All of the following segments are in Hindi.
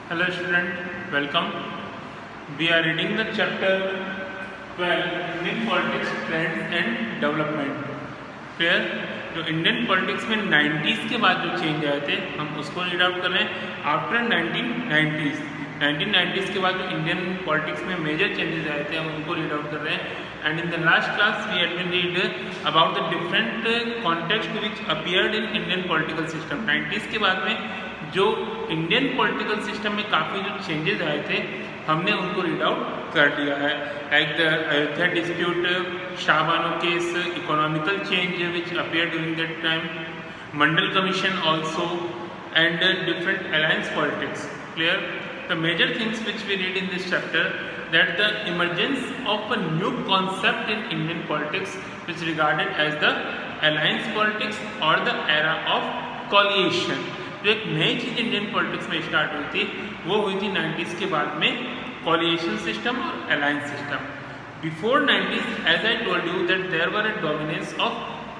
Hello student, welcome. We are reading the chapter 12 Indian Politics Trends and Development. Clear? जो इंडियन पॉलिटिक्स में 90s के बाद जो चेंज आए थे हम उसको रीड आउट कर रहे हैं आफ्टर 1990s के बाद जो इंडियन पॉलिटिक्स में मेजर चेंजेस आए थे हम उनको रीड आउट कर रहे हैं. And in the last class we had been read about the different context which appeared in Indian political system. 90s के बाद में जो इंडियन पॉलिटिकल सिस्टम में काफ़ी जो चेंजेस आए थे हमने उनको रीड आउट कर दिया है. Like the Ayodhya dispute, Shahbano case, economical change which appear during that time, Mandal commission also, and different alliance politics. Clear? The major things which we read in this chapter that the emergence of a new concept in Indian politics which regarded as the alliance politics or the era of coalition. जो एक नई चीज़ इंडियन पॉलिटिक्स में स्टार्ट हुई थी वो हुई थी 90s के बाद में coalition सिस्टम और alliance system. Before 90s as I told you that there were a dominance of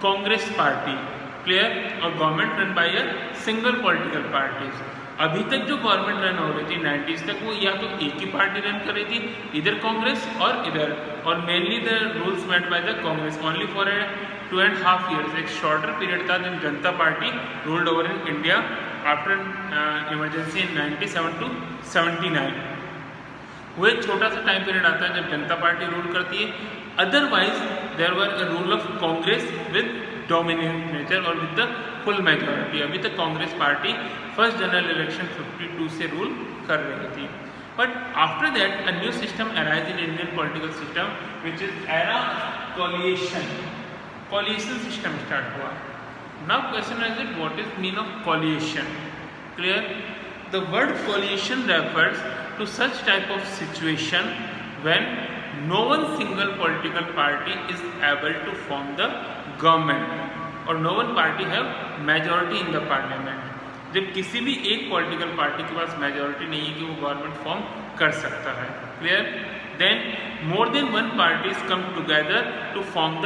Congress party. Clear? और government run by a single political parties. अभी तक जो गवर्नमेंट रन हो रही थी 90s तक वो या तो एक ही पार्टी रन कर रही थी, इधर कांग्रेस और इधर, और mainly the rules made by the Congress only for 2.5 years. एक शॉर्टर पीरियड था जब जनता party ruled over in India after emergency in 97 to 79. वो एक छोटा सा टाइम पीरियड आता है जब जनता पार्टी रूल करती है. Otherwise there were a rule of Congress with dominant nature और विद द फुल मेजॉरिटी. अभी तक Congress party first general election 52 से रूल कर रही थी. But after that a new system arise in Indian political system which is era coalition. Coalition system start हुआ. Now question is it what is mean of coalition? Clear? The word coalition refers to such type of situation when no one single political party is able to form the government or no one party have majority in the parliament. जब किसी भी एक पॉलिटिकल पार्टी के पास मेजॉरिटी नहीं है कि वो गवर्नमेंट फॉर्म कर सकता है. Clear? Then more than one parties come together to form the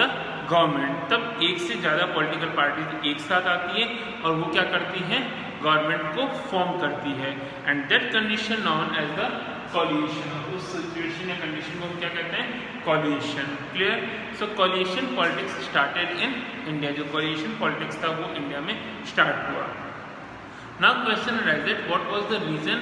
government. तब एक से ज़्यादा पॉलिटिकल पार्टीज एक साथ आती है और वो क्या करती हैं? गवर्नमेंट को फॉर्म करती है. And that condition known as the coalition. उस सिचुएशन या कंडीशन को हम क्या कहते हैं? Coalition. Clear? So coalition politics started in India. जो कोलिएशन पॉलिटिक्स था वो इंडिया में स्टार्ट हुआ. Now question arise it what was the reason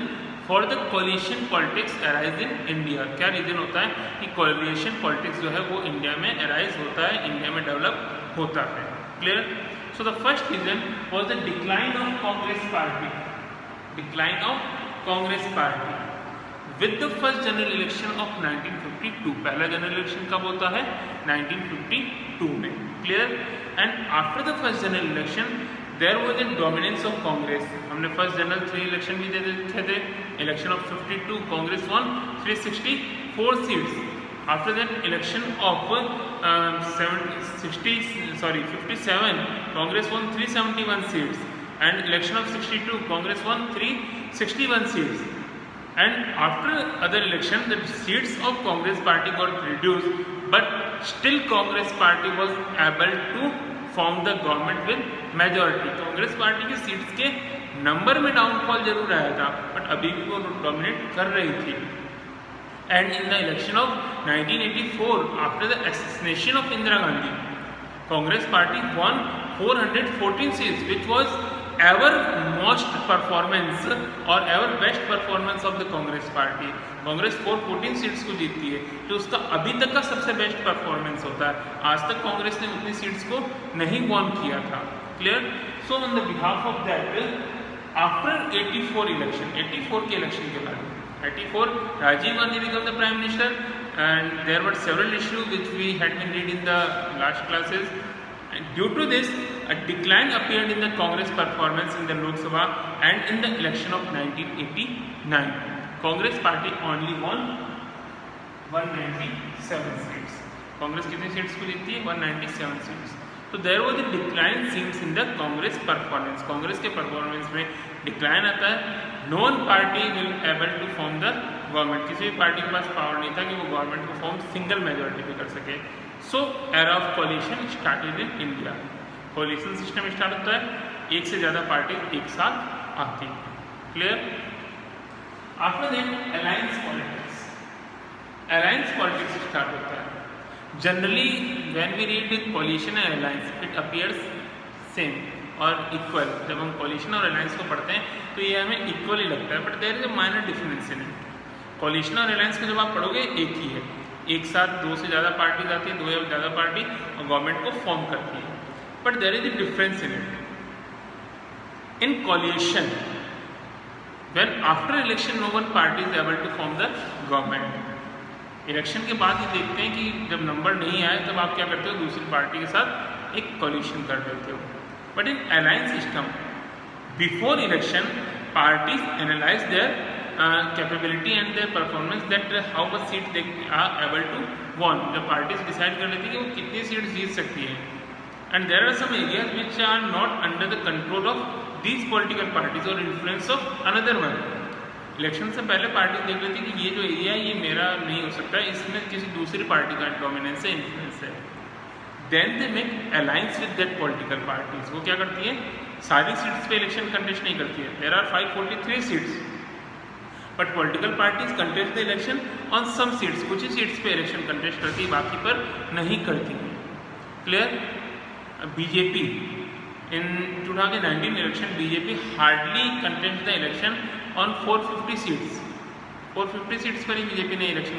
for the coalition politics arise in India. क्या रीजन होता है कि कोलिएशन पॉलिटिक्स जो है वो इंडिया में अराइज होता है, इंडिया में डेवलप होता है. Clear? So the first reason was the decline of Congress party. Decline of Congress party. With the first general election of 1952. पहला जनरल इलेक्शन कब होता है? 1952 में. Clear? And after the first general election, there was a dominance of Congress. हमने first general 3 election भी दे देखे थे. Election of 52, Congress won 364 seats. After that election of 57, Congress won 371 seats, and election of 62, Congress won 361 seats. And after other election, the seats of Congress party got reduced, but still Congress party was able to form the government with majority. Congress party की सीट्स के नंबर में डाउनफॉल जरूर आया था, बट अभी भी वो डोमिनेट कर रही थी. And in the election of 1984, after the assassination of Indira Gandhi, Congress party won 414 seats, which was ever most performance or ever best performance of the Congress party. Congress 414 seats को जीतती है, जो उसका अभी तक का सबसे बेस्ट परफॉर्मेंस होता है. आज तक कांग्रेस ने उतनी सीट्स को नहीं वॉन किया था. Clear? So on the behalf of that, after 84 election, 84 के इलेक्शन के बाद 84, Rajiv Gandhi became the Prime Minister, and there were several issues which we had been read in the last classes. And due to this, a decline appeared in the Congress performance in the Lok Sabha and in the election of 1989. Congress party only won 197 seats. Congress कितनी सीट्स को जीतती है? 197 सीट्स. तो there was a decline seems in the Congress performance. Congress के परफॉर्मेंस में डिक्लाइन आता है. No one party will able to form the government. किसी भी पार्टी के पास पावर नहीं था कि वो गवर्नमेंट को फॉर्म सिंगल मेजॉरिटी पे कर सके. So era of coalition started in India. Coalition system start होता है, एक से ज़्यादा पार्टी एक साथ आती. Clear? After that alliance politics, alliance politics start होता है। Generally when we read coalition and alliance it appears same और इक्वल। जब हम कोलिशन और अलायंस को पढ़ते हैं तो ये हमें इक्वल ही लगता है, but there is a minor difference in it. Coalition और अलायंस को जब आप पढ़ोगे एक ही है, एक साथ दो से ज़्यादा पार्टीज आती है, दो या ज़्यादा पार्टी और गवर्नमेंट को फॉर्म करती है, but there is a difference in it. In coalition when after election no one party is able to form the government. Election के बाद ये देखते हैं कि जब नंबर नहीं आए तब आप क्या करते हो, दूसरी पार्टी के साथ एक कोलिशन कर देते हो। But in alliance system before election parties analyse their capability and their performance that how much seat they are able to won. जब पार्टीज डिसाइड कर लेती है कि वो कितनी सीट जीत सकती है, and there are some areas which are not under the control of these political parties और influence of another one. Election से पहले पार्टी देख लेती है कि ये जो एरिया है ये मेरा नहीं हो सकता, इसमें किसी दूसरी पार्टी का डोमिनेंस है, इन्फ्लुएंस है। Then they make alliance with that political parties. वो क्या करती है, सारी सीट्स पे इलेक्शन कंटेस्ट नहीं करती है, there are 543 seats, but political parties contest the election on some seats. कुछ ही सीट्स पे इलेक्शन कंटेस्ट करती है, बाकी पर नहीं करती है। Clear? BJP in 2019 election BJP hardly contest the election on 450 seats. 450 seats पर ही बीजेपी ने इलेक्शन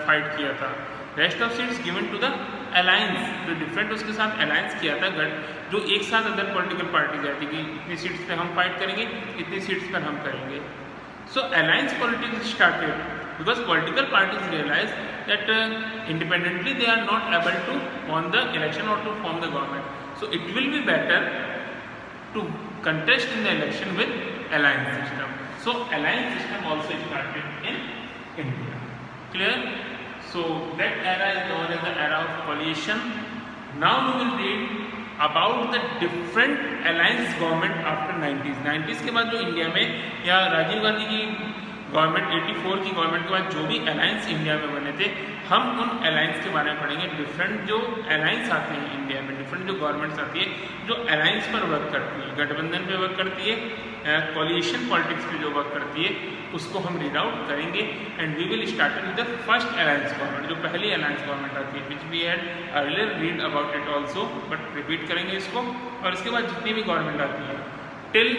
फाइट किया था। Rest of seats given to the alliance, जो डिफरेंट उसके साथ अलायंस किया था जो एक साथ अदर पॉलिटिकल पार्टीज आती कि इतनी सीट्स पे हम फाइट करेंगे, इतनी सीट्स पर हम करेंगे। So alliance politics started because political parties realize that independently they are not able to win the election or to form the government. So it will be better to contest in the election with alliance system. So alliance system also started in India. Clear? So that era is known as the era of coalition. Now we will read about the different alliance government after 90s. 90s के बाद जो इंडिया में या राजीव गांधी की गवर्नमेंट 84 की गवर्नमेंट के बाद जो भी अलायंस इंडिया में बने थे, हम उन अलायंस के बारे में पढ़ेंगे। डिफरेंट जो अलायंस आते हैं इंडिया में, डिफरेंट जो गवर्नमेंट्स आती है जो अलायंस पर वर्क करती है, गठबंधन पे वर्क करती है, कोलिशन पॉलिटिक्स पे जो वर्क करती है, उसको हम रीड आउट करेंगे। And we will start with the first alliance government, जो पहली अलायंस गवर्नमेंट आती है, which we had earlier read about it also, but repeat करेंगे इसको। और इसके बाद जितनी भी गवर्नमेंट आती है till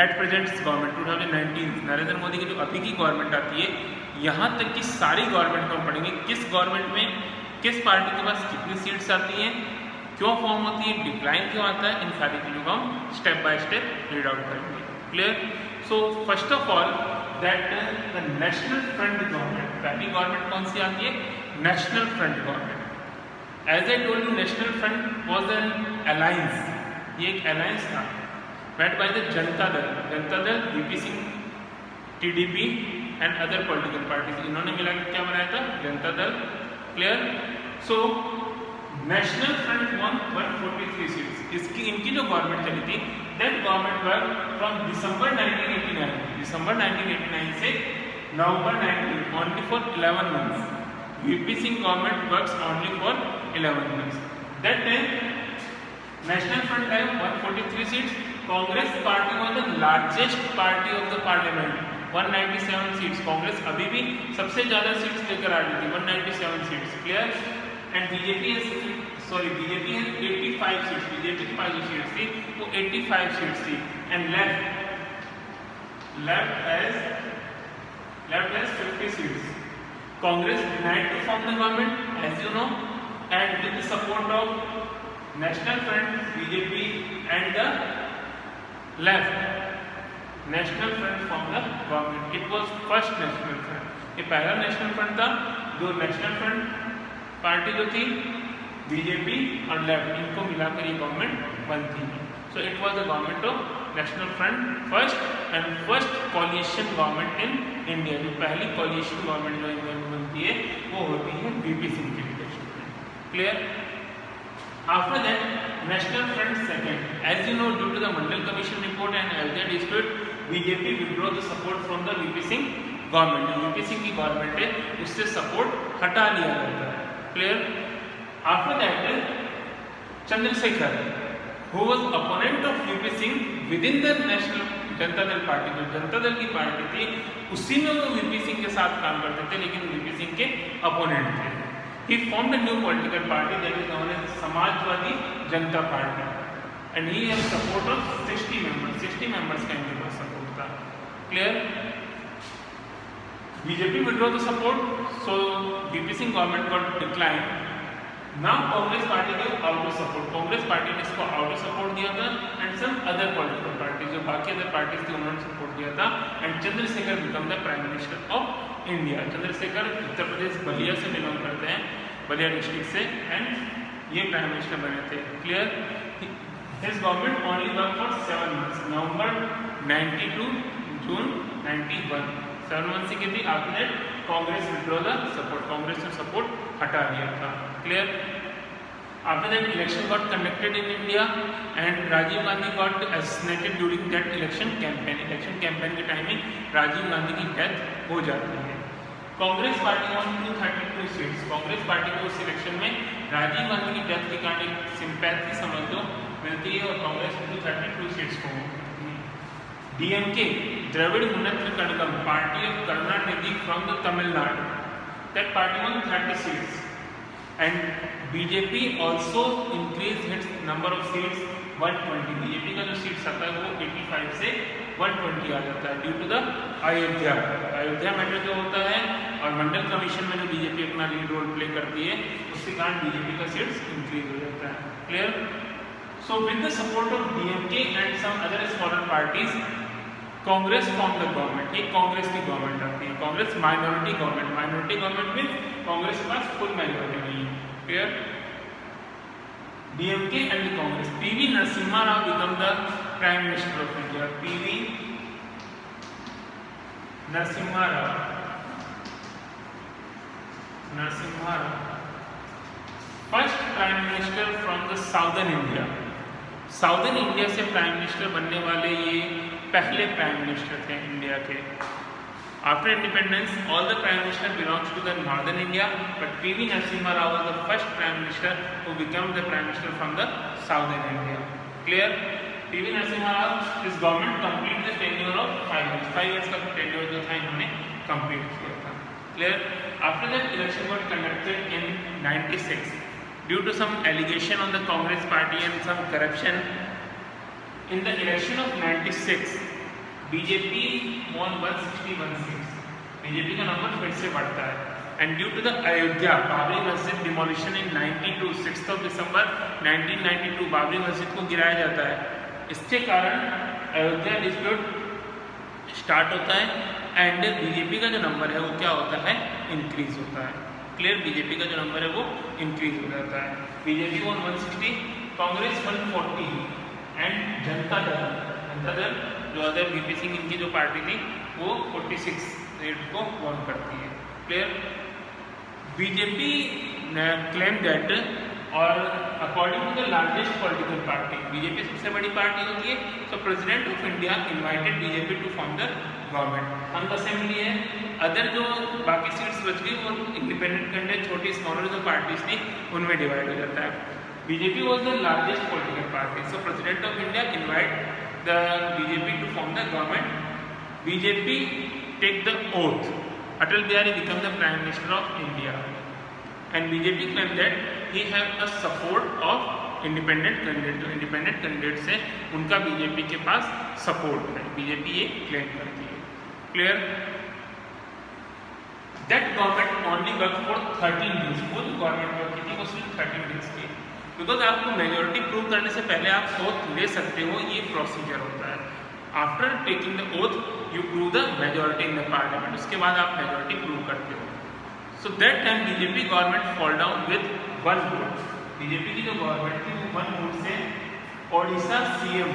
at present government 2019 Narendra Modi की जो अभी की गवर्नमेंट आती है, यहाँ तक की सारी गवर्नमेंट को हम पढ़ेंगे। किस गवर्नमेंट में किस पार्टी के पास कितनी सीट्स आती हैं, क्यों फॉर्म होती है, डिक्लाइन क्यों आता है, इन सारी चीज़ों को हम step by step read out करेंगे। Clear? So first of all that the national front government, पहली गवर्नमेंट कौन सी आती है, national front government. As I told you national front was an alliance, ये एक अलायंस था led by the Janata Dal, VP Singh, TDP and other political parties, इन्होंने मिलाकर क्या बनाया था, Janata Dal. Clear? So national front one 143 seats. इनकी जो गवर्नमेंट चली थी, that government work from December 1989 से नवंबर 19 only for 11 months. VP Singh government works only for 11 months. That time national front है 143 seats. Congress party was the largest party of the parliament, 197 seats. Congress अभी भी सबसे ज्यादा सीट्स लेकर आ रही थी, 197 सीट्स। क्लियर? एंड बीजेपी है 85 सीट्स। बीजेपी की पास जो सीट्स थी वो 85 सीट्स थी। And left has 50 seats. Congress denied to form the government as you know, and with the support of National Front, BJP and the left, National Front form the government. It was first National Front, ये पहला नेशनल फ्रंट था। जो नेशनल फ्रंट पार्टी जो थी बीजेपी और लेफ्ट, इनको मिलाकर ये गवर्नमेंट बनती है। सो it was the government of National front first and first coalition government in India. जो पहली कोलिशन गवर्नमेंट जो इंडिया में बनती है वो होती है वीपी सिंह की लीडरशिप में। Clear? After that, National Front second. As you know, due to the Mandal Commission report and LJ dispute, BJP withdraw the support from the VP Singh government. VP Singh की गवर्नमेंट है, उससे सपोर्ट हटा लिया जाता है। Clear? After that, Chandrasekhar, who was opponent of VP Singh within the national Janata Dal party, जो जनता दल की पार्टी थी उसी में वो वीपी सिंह के साथ काम करते थे, लेकिन वीपी सिंह के अपोनेंट थे। He formed a new political party that is known as Samajwadi Janata Party, and he has support of 60 members. 60 members का इनके पास सपोर्ट था। Clear? BJP withdraw the support, so VP Singh government got declined. Now Congress party को out of support, Congress party ने इसको आउट ऑफ सपोर्ट दिया था, and some other political party, जो बाकी अदर पार्टीज थी उन्होंने सपोर्ट दिया था, and Chandrashekhar become the prime minister of India. Chandrashekhar Uttar Pradesh Ballia से बिलोंग करते हैं, बलिया डिस्ट्रिक्ट से, एंड ये प्राइम मिनिस्टर बने थे। Clear? His government only work for 7 months, November 92 June 91, 7 months की थी। आपने Congress withdraw the support, Congress ने सपोर्ट हटा दिया था। Clear? After that, election got conducted in India, and Rajiv Gandhi got assassinated during that election campaign. Election campaign के टाइम में राजीव गांधी की डेथ हो जाती है। Congress party won 232 seats. Congress party को उस इलेक्शन में राजीव गांधी की डेथ के कारण एक सिंपैथी समझ लो मिलती है, और कांग्रेस 232 सीट्स को मिलती है। DMK, Dravida Munnetra Kazhagam, party of Karunanidhi from the Tamil Nadu, that party won 30 seats, and BJP also increase its number of seats 120। BJP का जो सीट्स आता है वो 85 से 120 आ जाता है due to the Ayodhya matter जो होता है, और मंडल कमीशन में जो बीजेपी अपना लीड रोल प्ले करती है, उसके कारण बीजेपी का सीट्स इंक्रीज हो जाता है। Clear? So with the support of DMK and some other smaller parties, Congress form the government. एक कांग्रेस की गवर्नमेंट आती है, Congress minority government. Minority government means Congress के पास फुल मेजॉरिटी नहीं है। Clear? DMK and the Congress. PV Narasimha Rao become the Prime Minister of India. PV Narasimha Rao. First Prime Minister from the Southern India. Southern India से Prime Minister बनने वाले ये पहले Prime Minister थे इंडिया के। After independence, all the prime minister belongs to the northern India, but PV Narasimha Rao was the first prime minister who became the prime minister from the southern India. Clear? PV Narasimha Rao, his government completed the tenure of 5 years. 5 years का tenure जो था इन्होंने complete किया था. Clear? After that, election got conducted in 96. Due to some allegation on the Congress party and some corruption, in the election of 96. BJP won 161 seats. BJP का नंबर फिर से बढ़ता है, and due to the Ayodhya Babri Masjid demolition इन 92, 6 दिसंबर 1992 बाबरी मस्जिद को गिराया जाता है। इसके कारण अयोध्या डिस्प्यूट स्टार्ट होता है, एंड बीजेपी का जो नंबर है वो क्या होता है, इंक्रीज होता है। क्लियर? बीजेपी का जो नंबर है वो इंक्रीज हो जाता है। BJP won 160, Congress 140, and Janata Dal जो अदर वीपी सिंह इनकी जो पार्टी थी वो 46 सीट को वॉन करती है। क्लियर? बीजेपी क्लेम दैट, और according to the largest political party, BJP सबसे बड़ी पार्टी होती है, तो president of India invited BJP to form the government. Hung assembly है, अदर जो बाकी सीट्स बच गई वो इंडिपेंडेंट कैंडिडेट, छोटी स्मॉलर जो पार्टीज थी उनमें डिवाइड हो जाता है। BJP was the largest political party, so president of India invite the BJP to form the government. BJP take the oath. Atal Bihari become the Prime Minister of India, and BJP claim that he have the support of independent candidate. जो independent candidate से उनका BJP के पास support है, BJP ये claim करती है। Clear? That government only worked for 13 days. वो जो government work की थी वो सिर्फ 13 days की। बिकॉज आपको मेजोरिटी प्रूव करने से पहले आप ओथ ले सकते हो, ये प्रोसीजर होता है। After taking the oath you prove the majority in the parliament, उसके बाद आप मेजोरिटी प्रूव करते हो। So that time BJP government fall down with 1 vote. BJP की जो गवर्नमेंट थी वो 1 वोट से ओडिशा सीएम,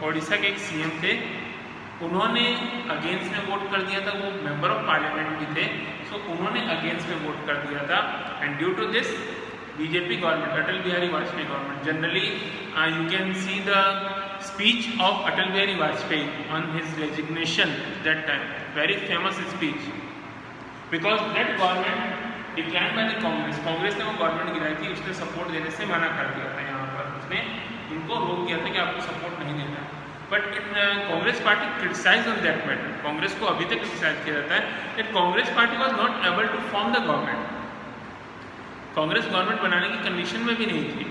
ओडिशा के एक सीएम थे, उन्होंने अगेंस्ट में वोट कर दिया था, वो मेंबर ऑफ पार्लियामेंट भी थे, सो उन्होंने अगेंस्ट में वोट कर दिया था, and due to this BJP government, Atal Bihari Vajpayee government, generally you can see the speech of Atal Bihari Vajpayee on his resignation that time, very famous speech, because that government declined by the Congress. Congress ने वो गवर्नमेंट गिराई थी, उसने सपोर्ट देने से मना कर दिया था। यहाँ पर उसने उनको रोक दिया था कि आपको सपोर्ट नहीं देना है। But in Congress party criticise on that matter, Congress को अभी तक क्रिटिसाइज किया जाता है that Congress party was not able to form the government, Congress government बनाने की कंडीशन में भी नहीं थी,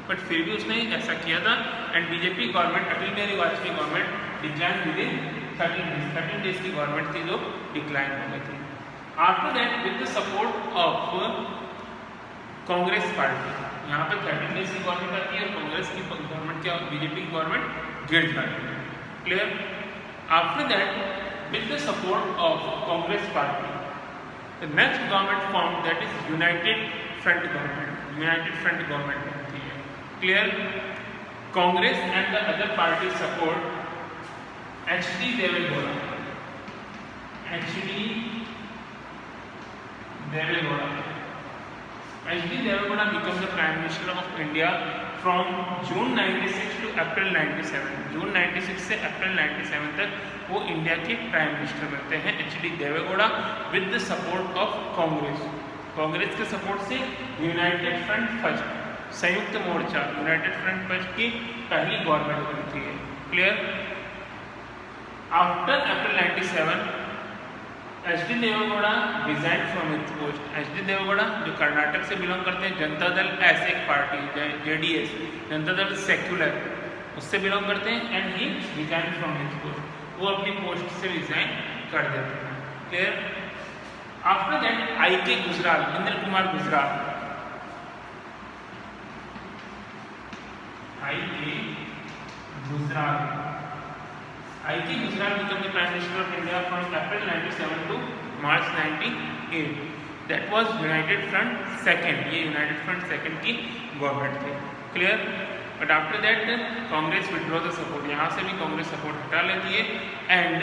बट फिर भी उसने ऐसा किया था। And BJP government, Atal Bihari Vajpayee government decline with in 13 days की गवर्नमेंट थी जो डिक्लाइन हो गई थी। After that with the support of Congress party, यहाँ पे 13 डेज की गवर्नमेंट आती है और कांग्रेस की गवर्नमेंट क्या, बीजेपी की गवर्नमेंट गिर जाती है। Clear? After that with the support of Congress party the next government form that is United Front government, United Front government बनती है। Clear? Congress and the other party support HD Deve Gowda, HD Deve Gowda became the Prime Minister of India from June 96 to April 97, जून 96 से अप्रैल 97 तक वो इंडिया के प्राइम मिनिस्टर बनते हैं HD Deve Gowda with the support of Congress, Congress के सपोर्ट से यूनाइटेड फ्रंट फर्स्ट, संयुक्त मोर्चा यूनाइटेड फ्रंट फर्स्ट की पहली गवर्नमेंट बनती है। Clear? After April 97 HD Deve Gowda resign from his post, HD Deve Gowda जो कर्नाटक से बिलोंग करते हैं, जनता दल ऐसे एक party JDS, Janata Dal secular, उससे बिलोंग करते हैं, and he resign from his post, वो अपनी पोस्ट से रिजाइन कर देते हैं। Clear? After that IK Gujral, Indra Kumar Gujral, IK Gujral became the Prime Minister of India from April 97 to March 98. That was United Front Second, ये United Front Second की गवर्नमेंट थी। Clear? But after that Congress withdraw the support, यहाँ से भी कांग्रेस सपोर्ट हटा लेती है and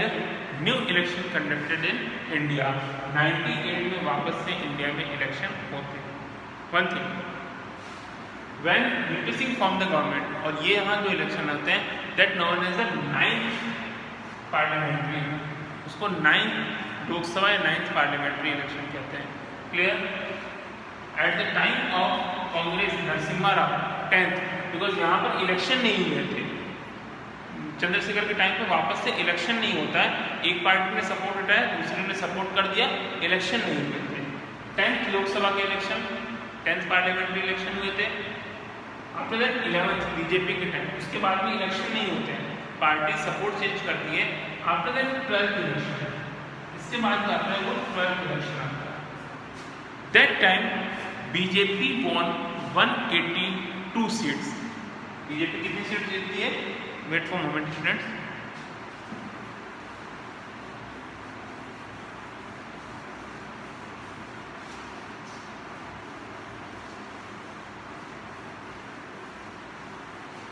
new election conducted in India, 98 में वापस से इंडिया में इलेक्शन होते हैं। One thing, when VP Singh form the government, और ये यहाँ जो इलेक्शन होते हैं that known as the 9th parliamentary, उसको 9th लोकसभा या 9th पार्लियामेंट्री इलेक्शन कहते हैं। Clear? At the time of Congress Narasimha Rao 10th, because यहाँ पर इलेक्शन नहीं हुए थे, चंद्रशेखर के टाइम पे वापस से इलेक्शन नहीं होता है, एक पार्टी ने सपोर्ट उठाया दूसरे ने सपोर्ट कर दिया, इलेक्शन नहीं हुए थे। 10th लोकसभा के इलेक्शन, 10th पार्लियामेंट्री इलेक्शन हुए थे। आफ्टर दैट 11th बीजेपी के टाइम, उसके बाद भी इलेक्शन नहीं होते हैं, पार्टी सपोर्ट चेंज करती है। आफ्टर दैट 12th इलेक्शन, इसके बाद आता है वो 12th इलेक्शन आता है। That time BJP won 182 seats, BJP कितनी सीट जीतती है? Wait for moment students,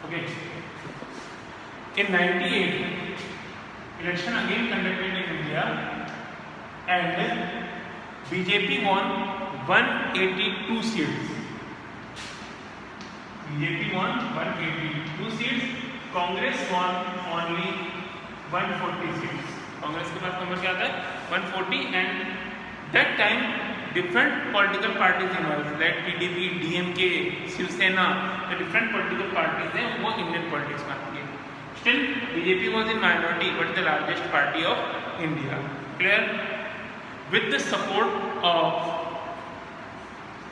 okay. In 98, election again conducted in India and BJP won 182 seats. BJP won 182 seats. Congress won only 140 seats. Congress के पास नंबर क्या आता है? 140, and that time different political parties involved, like PDP, DMK, Shiv Sena, the different political parties हैं वो Indian politics में आती है। Still BJP was in minority but the largest party of India. Clear? With the support of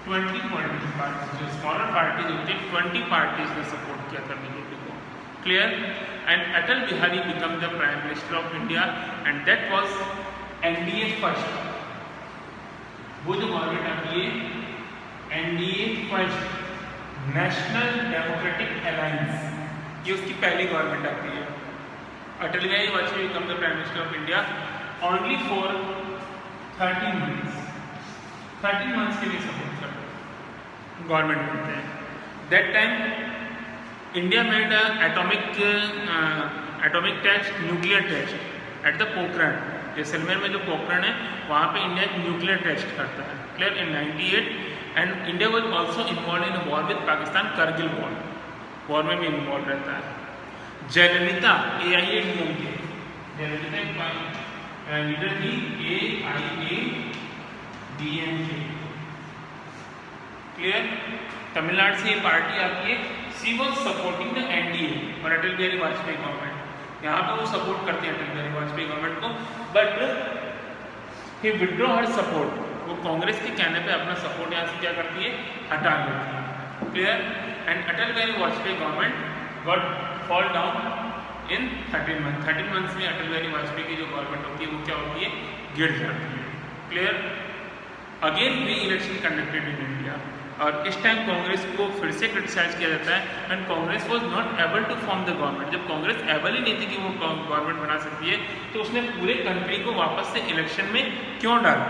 20 political parties, जो smaller parties होते हैं 20 parties ने support किया था BJP को। Clear? And Atal Bihari became the Prime Minister of India and that was NDA first. वो जो गवर्नमेंट आती है NDA first, national democratic alliance, ये उसकी पहली गवर्नमेंट आती है। Atal Bihari Vajpayee become the prime minister of India only for 13 months, 13 months के लिए सपोर्ट करते गवर्नमेंट बनते हैं। That time India made atomic test, nuclear test at the Pokhran, Jaisalmer में जो पोखरण है वहाँ पे इंडिया एक न्यूक्लियर टेस्ट करता है। Clear? In 98 and India was also involve in a war with Pakistan, Kargil war में भी इन्वॉल्व रहता है। जयललिता AIADMK, जयललिता लीडर थी AIADMK। क्लियर? तमिलनाडु से ये पार्टी आती है, she was supporting the NDA और अटल बिहारी वाजपेयी गवर्नमेंट। यहाँ पे वो सपोर्ट करते हैं अटल बिहारी वाजपेयी गवर्नमेंट को, but he withdraw her support, वो कांग्रेस के कहने पे अपना सपोर्ट यहाँ से क्या करती है, हटा लेती है। Clear. And Atal Bihari Vajpayee government got fall down in 13 month. 13 months में अटल बिहारी वाजपेयी की जो गवर्नमेंट होती है वो क्या होती है, गिर जाती है। क्लियर। अगेन री इलेक्शन कंडक्टेड इन इंडिया, और इस टाइम कांग्रेस को फिर से क्रिटिसाइज किया जाता है and Congress was not able to form the government. जब कांग्रेस एबल ही नहीं थी कि वो गवर्नमेंट बना सकती है, तो उसने पूरे कंट्री को वापस से इलेक्शन में क्यों डाला?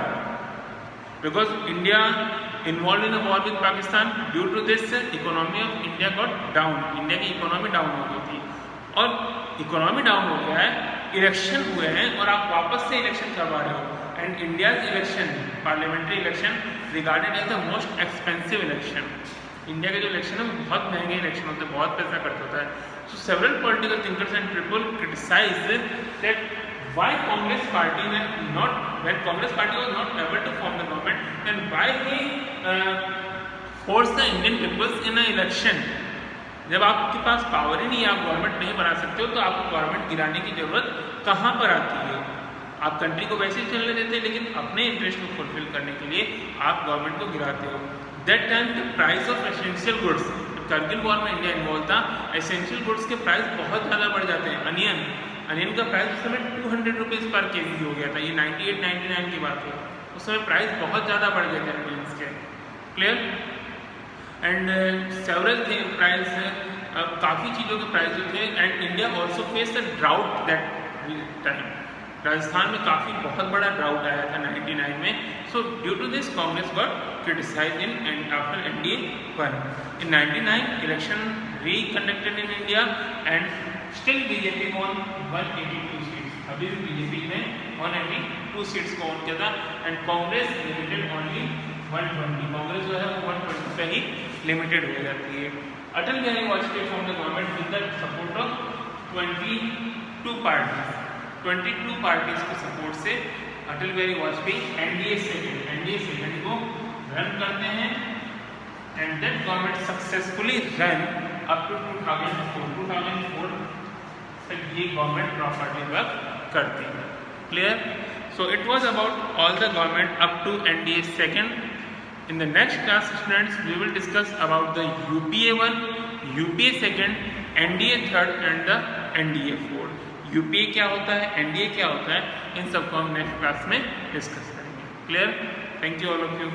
Because India involve in a war with Pakistan, due to this economy of India got down, India की इकोनॉमी डाउन हो गई थी, और इकोनॉमी डाउन हो गया है, इलेक्शन हुए हैं और आप वापस से इलेक्शन करवा रहे हो। And India's election, parliamentary election regarded as the most expensive election. India के जो इलेक्शन है वो बहुत महंगे इलेक्शन होते हैं, बहुत पैसा खर्च होता है। So several political thinkers and people criticise that why Congress party when Congress party was not able to form the government, then why he forced the Indian peoples in an election? जब आपके पास पावर ही नहीं है, आप गवर्नमेंट नहीं बना सकते हो, तो आपको गवर्नमेंट गिराने की जरूरत कहाँ पर आती है? आप कंट्री को वैसे ही चलने देते हैं, लेकिन अपने इंटरेस्ट को फुलफिल करने के लिए आप गवर्नमेंट को गिराते हो। That time the price of essential goods, Kargil war में इंडिया इन्वॉल्व था, एसेंशियल गुड्स के प्राइस बहुत ज़्यादा बढ़ जाते हैं। अनियन का प्राइस उस समय 200 रुपीज़ पर केजी हो गया था, ये 98-99 की बात है। उस समय प्राइस बहुत ज़्यादा बढ़ गए थे अनियंस के। क्लियर। एंड सेवरल थे प्राइस, काफ़ी चीज़ों के प्राइस जो थे। And India also face a drought that time, Rajasthan में काफ़ी बहुत बड़ा ड्राउट आया था 99 में। So due to this Congress got criticise in after NDA one. In 99 election reconducted in India and still BJP won 182 seats. अभी भी बीजेपी ने 182 सीट्स को ऑन किया था and Congress limited only 120। Congress जो है वो 120 पे ही लिमिटेड हो जाती है। Atal Bihari Vajpayee form the government with the support of 22 parties. 22 parties के सपोर्ट से अटल बिहारी वाजपेयी एनडीए सेकेंड को रन करते हैं and that government successfully run up to 2004 तक ये गवर्नमेंट प्रॉपर्ली वर्क करती है। Clear. So it was about all the government up to NDA second. In the next class, students, we will discuss about the UPA 1, UPA 2, NDA 3rd and the NDA 4th. UPA क्या होता है, NDA क्या होता है, इन सबको हम नेक्स्ट क्लास में डिस्कस करेंगे। Clear. Thank you all of you.